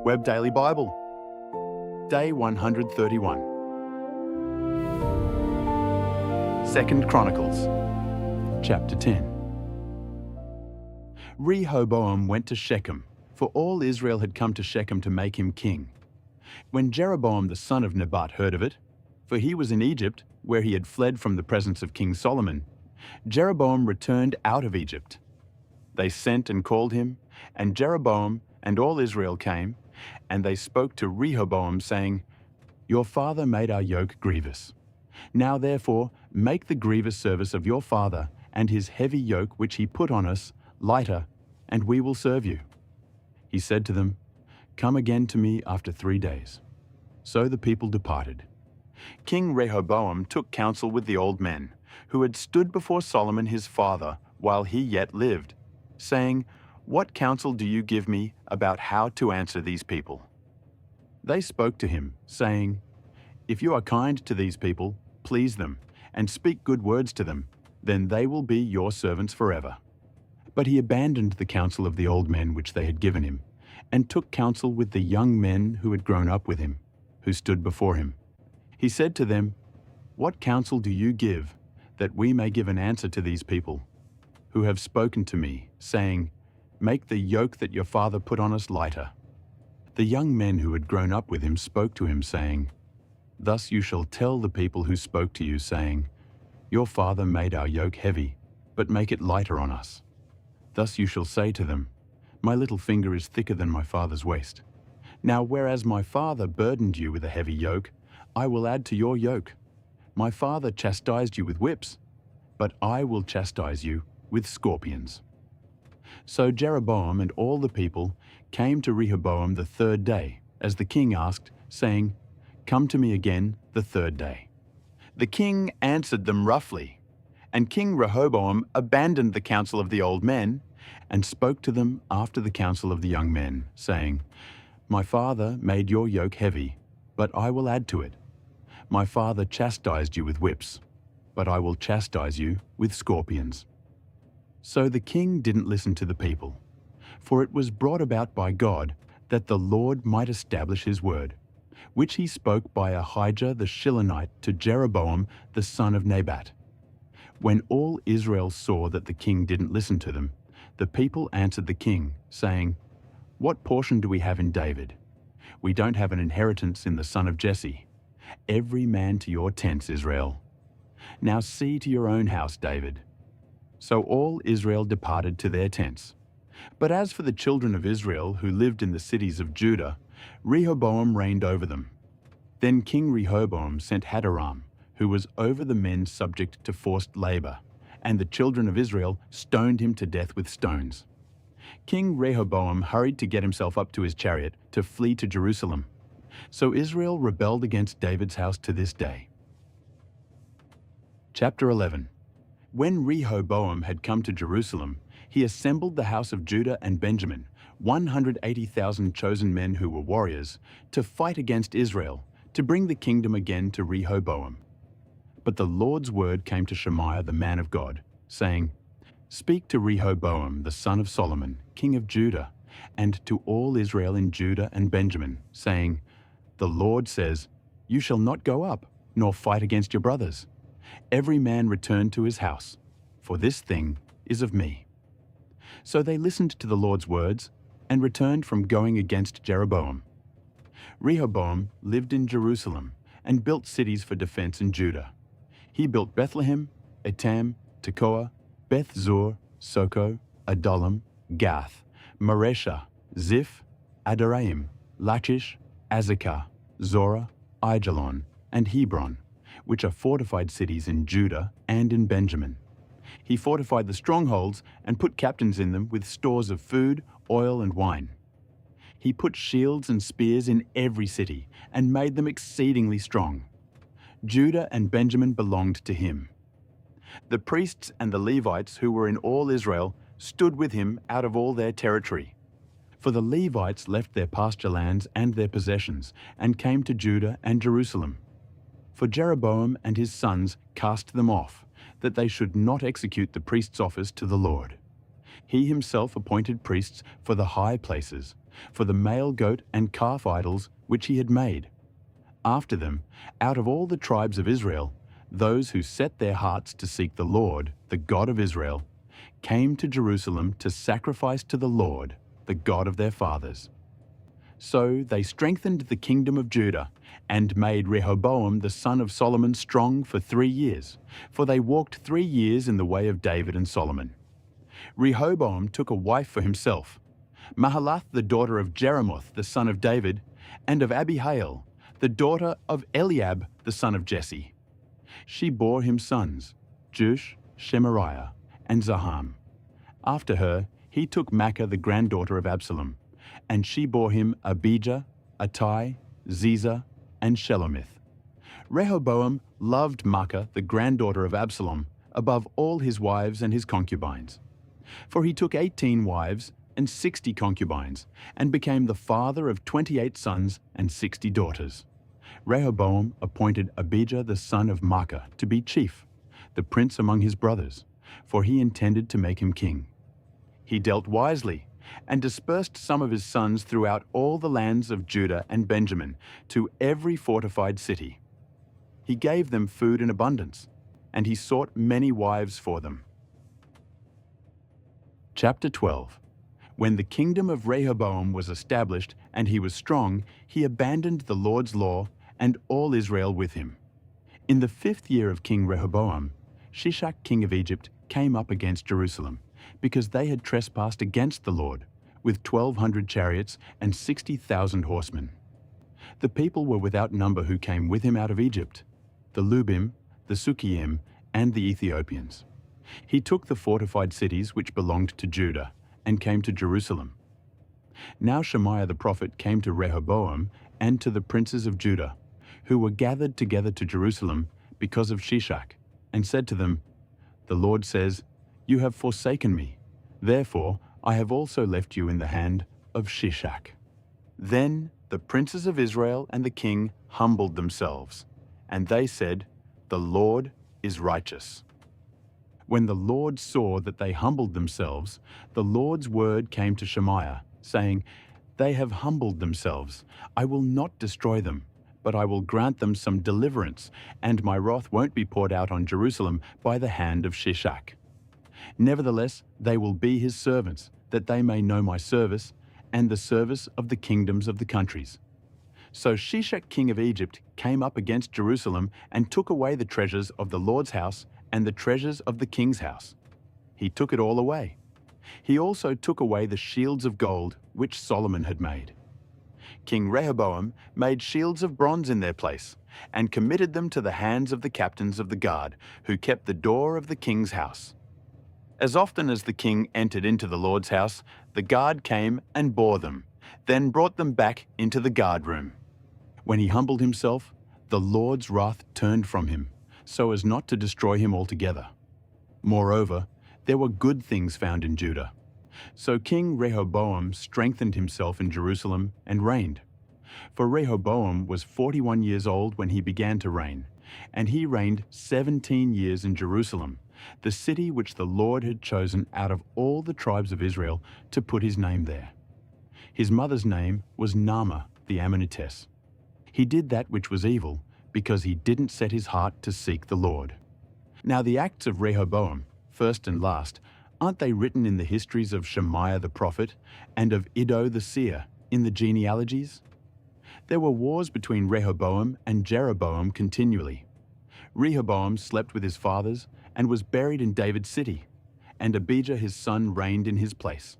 Web Daily Bible, Day 131. 2 Chronicles, Chapter 10. Rehoboam went to Shechem, for all Israel had come to Shechem to make him king. When Jeroboam the son of Nebat heard of it, for he was in Egypt, where he had fled from the presence of King Solomon, Jeroboam returned out of Egypt. They sent and called him, and Jeroboam and all Israel came, and they spoke to Rehoboam, saying, "Your father made our yoke grievous. Now therefore make the grievous service of your father and his heavy yoke which he put on us lighter, and we will serve you." He said to them, "Come again to me after 3 days." So the people departed. King Rehoboam took counsel with the old men, who had stood before Solomon his father while he yet lived, saying, "What counsel do you give me about how to answer these people?" They spoke to him, saying, "If you are kind to these people, please them, and speak good words to them, then they will be your servants forever." But he abandoned the counsel of the old men which they had given him, and took counsel with the young men who had grown up with him, who stood before him. He said to them, "What counsel do you give, that we may give an answer to these people, who have spoken to me, saying, 'Make the yoke that your father put on us lighter'?" The young men who had grown up with him spoke to him, saying, "Thus you shall tell the people who spoke to you, saying, 'Your father made our yoke heavy, but make it lighter on us.' Thus you shall say to them, 'My little finger is thicker than my father's waist. Now whereas my father burdened you with a heavy yoke, I will add to your yoke. My father chastised you with whips, but I will chastise you with scorpions." So Jeroboam and all the people came to Rehoboam the 3rd day, as the king asked, saying, "Come to me again the 3rd day." The king answered them roughly, and King Rehoboam abandoned the counsel of the old men, and spoke to them after the counsel of the young men, saying, "My father made your yoke heavy, but I will add to it. My father chastised you with whips, but I will chastise you with scorpions." So the king didn't listen to the people, for it was brought about by God that the Lord might establish his word, which he spoke by Ahijah the Shilonite to Jeroboam the son of Nebat. When all Israel saw that the king didn't listen to them, the people answered the king, saying, "What portion do we have in David? We don't have an inheritance in the son of Jesse. Every man to your tents, Israel. Now see to your own house, David." So all Israel departed to their tents. But as for the children of Israel who lived in the cities of Judah, Rehoboam reigned over them. Then King Rehoboam sent Hadoram, who was over the men subject to forced labor, and the children of Israel stoned him to death with stones. King Rehoboam hurried to get himself up to his chariot to flee to Jerusalem. So Israel rebelled against David's house to this day. Chapter 11. When Rehoboam had come to Jerusalem, he assembled the house of Judah and Benjamin, 180,000 chosen men who were warriors, to fight against Israel, to bring the kingdom again to Rehoboam. But the Lord's word came to Shemaiah the man of God, saying, "Speak to Rehoboam the son of Solomon, king of Judah, and to all Israel in Judah and Benjamin, saying, 'The Lord says, you shall not go up, nor fight against your brothers. Every man return to his house, for this thing is of me.'" So they listened to the Lord's words, and returned from going against Jeroboam. Rehoboam lived in Jerusalem, and built cities for defense in Judah. He built Bethlehem, Etam, Tekoa, Beth-zur, Soko, Adullam, Gath, Mareshah, Ziph, Adaraim, Lachish, Azekah, Zorah, Aijalon, and Hebron, which are fortified cities in Judah and in Benjamin. He fortified the strongholds and put captains in them with stores of food, oil, and wine. He put shields and spears in every city and made them exceedingly strong. Judah and Benjamin belonged to him. The priests and the Levites who were in all Israel stood with him out of all their territory. For the Levites left their pasture lands and their possessions and came to Judah and Jerusalem. For Jeroboam and his sons cast them off, that they should not execute the priest's office to the Lord. He himself appointed priests for the high places, for the male goat and calf idols which he had made. After them, out of all the tribes of Israel, those who set their hearts to seek the Lord, the God of Israel, came to Jerusalem to sacrifice to the Lord, the God of their fathers. So they strengthened the kingdom of Judah and made Rehoboam the son of Solomon strong for 3 years, for they walked 3 years in the way of David and Solomon. Rehoboam took a wife for himself, Mahalath the daughter of Jeremoth the son of David, and of Abihail, the daughter of Eliab the son of Jesse. She bore him sons, Jush, Shemariah, and Zaham. After her, he took Maachah the granddaughter of Absalom, and she bore him Abijah, Attai, Ziza, and Shelomith. Rehoboam loved Maachah the granddaughter of Absalom above all his wives and his concubines. For he took 18 wives and 60 concubines, and became the father of 28 sons and 60 daughters. Rehoboam appointed Abijah the son of Maachah to be chief, the prince among his brothers, for he intended to make him king. He dealt wisely, and dispersed some of his sons throughout all the lands of Judah and Benjamin, to every fortified city. He gave them food in abundance, and he sought many wives for them. Chapter 12. When the kingdom of Rehoboam was established and he was strong, he abandoned the Lord's law and all Israel with him. In the 5th year of King Rehoboam, Shishak king of Egypt came up against Jerusalem, because they had trespassed against the Lord, with 1,200 chariots and 60,000 horsemen. The people were without number who came with him out of Egypt, the Lubim, the Sukkiim, and the Ethiopians. He took the fortified cities which belonged to Judah, and came to Jerusalem. Now Shemaiah the prophet came to Rehoboam and to the princes of Judah, who were gathered together to Jerusalem because of Shishak, and said to them, "The Lord says, 'You have forsaken me, therefore I have also left you in the hand of Shishak.'" Then the princes of Israel and the king humbled themselves, and they said, "The Lord is righteous." When the Lord saw that they humbled themselves, the Lord's word came to Shemaiah, saying, "They have humbled themselves. I will not destroy them, but I will grant them some deliverance, and my wrath won't be poured out on Jerusalem by the hand of Shishak. Nevertheless, they will be his servants, that they may know my service, and the service of the kingdoms of the countries." So Shishak king of Egypt came up against Jerusalem and took away the treasures of the Lord's house and the treasures of the king's house. He took it all away. He also took away the shields of gold which Solomon had made. King Rehoboam made shields of bronze in their place, and committed them to the hands of the captains of the guard, who kept the door of the king's house. As often as the king entered into the Lord's house, the guard came and bore them, then brought them back into the guard room. When he humbled himself, the Lord's wrath turned from him, so as not to destroy him altogether. Moreover, there were good things found in Judah. So King Rehoboam strengthened himself in Jerusalem and reigned. For Rehoboam was 41 years old when he began to reign, and he reigned 17 years in Jerusalem, the city which the Lord had chosen out of all the tribes of Israel to put his name there. His mother's name was Naamah the Ammonitess. He did that which was evil, because he didn't set his heart to seek the Lord. Now the acts of Rehoboam, first and last, aren't they written in the histories of Shemaiah the prophet and of Iddo the seer in the genealogies? There were wars between Rehoboam and Jeroboam continually. Rehoboam slept with his fathers and was buried in David's city, and Abijah his son reigned in his place.